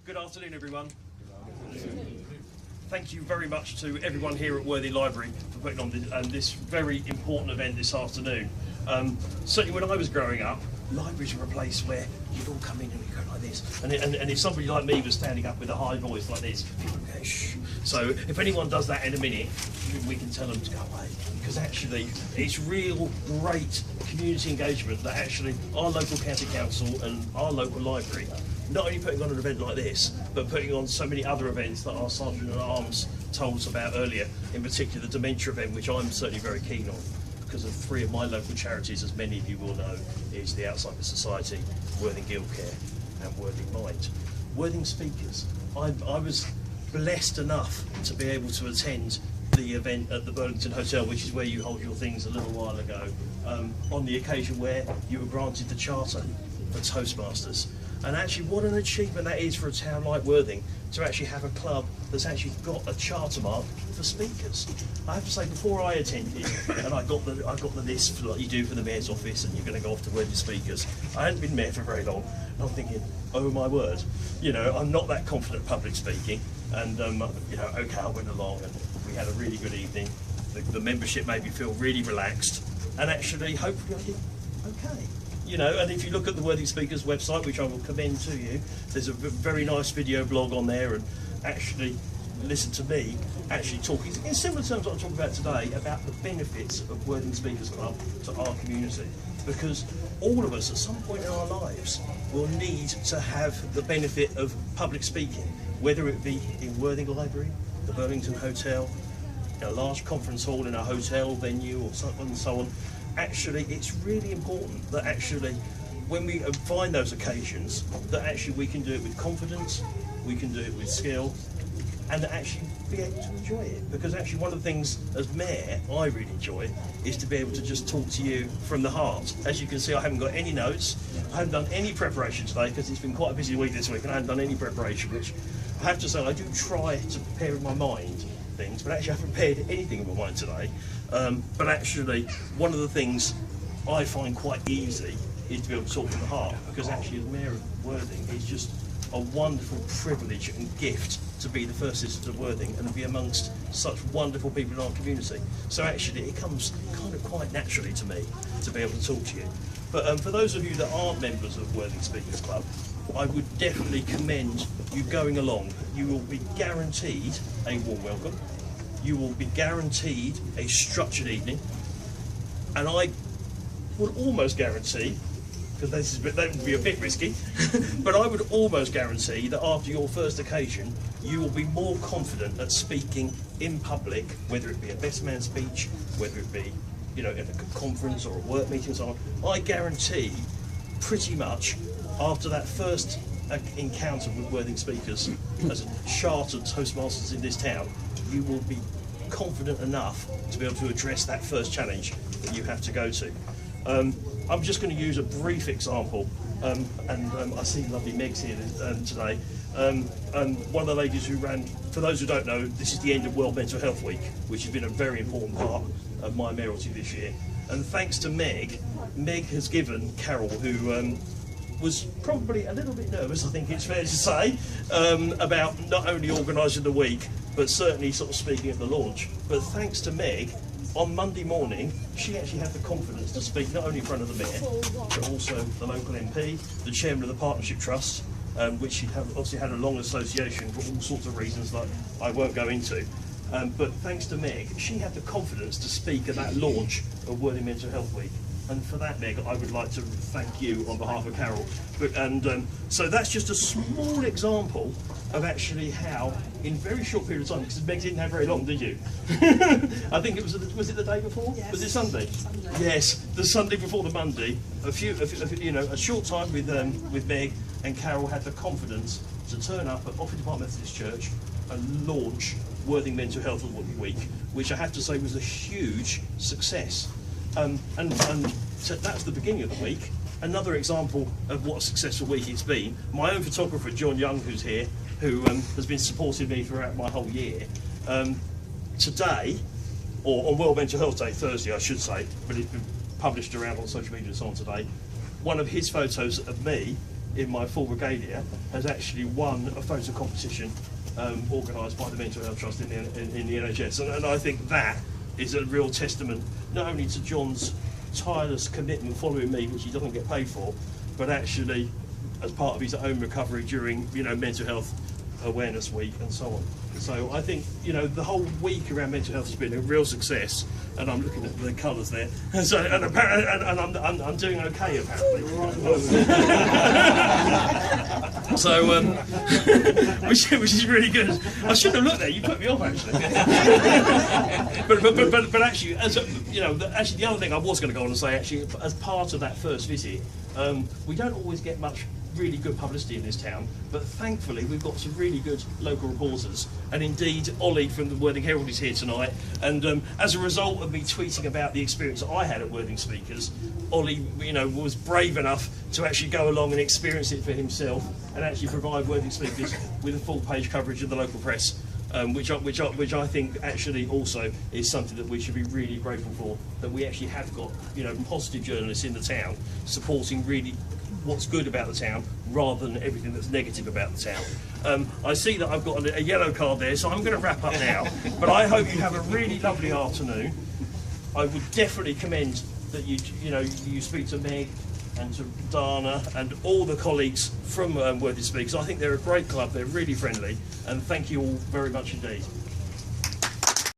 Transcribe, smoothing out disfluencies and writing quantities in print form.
Good afternoon, everyone. Thank you very much to everyone here at Worthing Library for putting on this very important event this afternoon. Certainly when I was growing up, libraries were a place where you'd all come in and you go like this, and if somebody like me was standing up with a high voice like this, people would go shh. So if anyone does that in a minute, we can tell them to go away, because actually it's real great community engagement that actually our local county council and our local library not only putting on an event like this, but putting on so many other events that our Sergeant at Arms told us about earlier, in particular the dementia event, which I'm certainly very keen on, because of three of my local charities, as many of you will know, is the Alzheimer's Society, Worthing Guild Care and Worthing Mind. Worthing Speakers, I was blessed enough to be able to attend the event at the Burlington Hotel, which is where you hold your things, a little while ago, on the occasion where you were granted the charter for Toastmasters. And actually what an achievement that is for a town like Worthing to actually have a club that's actually got a charter mark for speakers. I have to say, before I attended and I got the list like you do for the Mayor's office, and you're going to go off to Worthing Speakers, I hadn't been Mayor for very long, and I'm thinking, oh my word, you know, I'm not that confident at public speaking, and you know, okay, I went along and we had a really good evening. The membership made me feel really relaxed, and actually hopefully I did okay. You know, and if you look at the Worthing Speakers website, which I will commend to you, there's a very nice video blog on there, and actually listen to me actually talking in similar terms what I'm talking about today about the benefits of Worthing Speakers Club to our community, because all of us at some point in our lives will need to have the benefit of public speaking, whether it be in Worthing Library, the Burlington Hotel, in a large conference hall in a hotel venue, or so on and so on. Actually, it's really important that actually when we find those occasions, that actually we can do it with confidence, we can do it with skill, and actually be able to enjoy it. Because actually one of the things as Mayor I really enjoy is to be able to just talk to you from the heart. As you can see, I haven't got any notes, I haven't done any preparation today, because it's been quite a busy week this week and I haven't done any preparation, which I have to say I do try to prepare in my mind things, but actually I haven't prepared anything in my mind today. But actually one of the things I find quite easy is to be able to talk from the heart, because actually as Mayor of Worthing it's just a wonderful privilege and gift to be the first citizen of Worthing and to be amongst such wonderful people in our community. So actually it comes kind of quite naturally to me to be able to talk to you. But for those of you that aren't members of Worthing Speakers Club, I would definitely commend you going along. You will be guaranteed a warm welcome. You will be guaranteed a structured evening. And I would almost guarantee, because that would be a bit risky, but I would almost guarantee that after your first occasion, you will be more confident at speaking in public, whether it be a best man speech, whether it be, you know, at a conference or a work meeting and so on. I guarantee pretty much after that first encounter with Worthing Speakers as chartered Toastmasters in this town, you will be confident enough to be able to address that first challenge that you have to go to. I'm just going to use a brief example, and I see lovely Meg's here today. One of the ladies who ran, for those who don't know, this is the end of World Mental Health Week, which has been a very important part of my mayoralty this year. And thanks to Meg has given Carol, who was probably a little bit nervous, I think it's fair to say, about not only organising the week, but certainly sort of speaking at the launch. But thanks to Meg, on Monday morning, she actually had the confidence to speak not only in front of the Mayor, but also the local MP, the chairman of the Partnership Trust, which she obviously had a long association for all sorts of reasons that I won't go into. But thanks to Meg, she had the confidence to speak at that launch of Worthing Mental Health Week. And for that, Meg, I would like to thank you on behalf of Carol. So that's just a small example of actually how, in a very short period of time, because Meg didn't have very long, did you? I think it was it the day before? Yes. Was it Sunday? Yes, the Sunday before the Monday. A short time with Meg and Carol had the confidence to turn up at Offing Park Methodist Church and launch Worthing Mental Health Week, which I have to say was a huge success. And so that's the beginning of the week. Another example of what a successful week it's been, my own photographer John Young, who's here, who has been supporting me throughout my whole year, today, or on World Mental Health Day, Thursday I should say, but it's been published around on social media and so on today, one of his photos of me in my full regalia has actually won a photo competition organised by the Mental Health Trust in the NHS, and I think that is a real testament not only to John's tireless commitment following me, which he doesn't get paid for, but actually as part of his own recovery during, you know, Mental Health Awareness Week and so on. So I think, you know, the whole week around mental health has been a real success, and I'm looking at the colours there, and so I'm doing okay apparently. So which is really good. I shouldn't have looked there. You put me off actually. but actually, as a, you know, actually the other thing I was going to go on and say, actually, as part of that first visit, we don't always get much really good publicity in this town, but thankfully we've got some really good local reporters, and indeed Ollie from the Worthing Herald is here tonight, and as a result of me tweeting about the experience that I had at Worthing Speakers, Ollie, you know, was brave enough to actually go along and experience it for himself and actually provide Worthing Speakers with a full page coverage of the local press, which I think actually also is something that we should be really grateful for, that we actually have got, you know, positive journalists in the town supporting really what's good about the town rather than everything that's negative about the town. I see that I've got a yellow card there, so I'm going to wrap up now, but I hope you have a really lovely afternoon. I would definitely commend that you speak to Meg and to Dana and all the colleagues from Worthing Speakers. I think they're a great club, they're really friendly, and thank you all very much indeed.